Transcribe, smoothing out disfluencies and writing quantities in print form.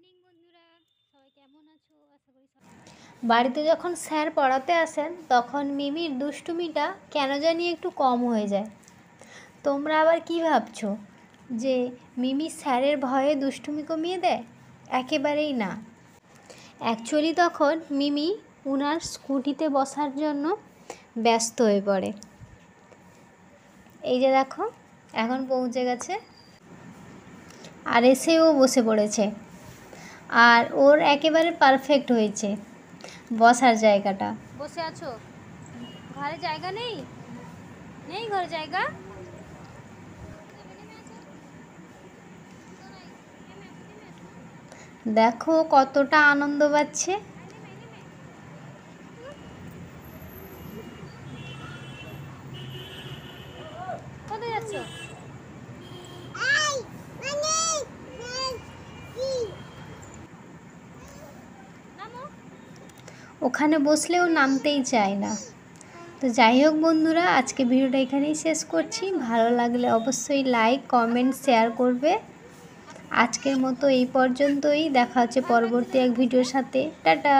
Morning বন্ধুরা, সবাই কেমন আছো? আশা করি বাড়িতে যখন স্যার পড়াতে আসেন তখন মিমির দুষ্টুমিটা কেন জানি একটু কম হয়ে যায়। তোমরা আবার কি ভাবছো যে মিমি স্যারের ভয়ে দুষ্টুমি কমিয়ে দেয়? একেবারেই না। অ্যাকচুয়ালি তখন মিমি উনার স্কুটিতে বসার জন্য ব্যস্ত হয়ে পড়ে। এই যে দেখো, এখন পৌঁছে গেছে আর এসেও বসে পড়েছে। আর ওর একেবারে পারফেক্ট হয়েছে বসার জায়গাটা। বসে আছো? ঘরে জায়গা নেই? নেই ঘরে জায়গা? দেখো কতটা আনন্দ পাচ্ছে। কোথায় যাচ্ছ? ওখানে বসলেও নামতেই চায় না। তো যাই হোক বন্ধুরা, আজকে ভিডিওটা এখানেই শেষ করছি। ভালো লাগলে অবশ্যই লাইক, কমেন্ট, শেয়ার করবে। আজকের মতো এই পর্যন্তই। দেখা হচ্ছে পরবর্তী এক ভিডিওর সাথে। টাটা।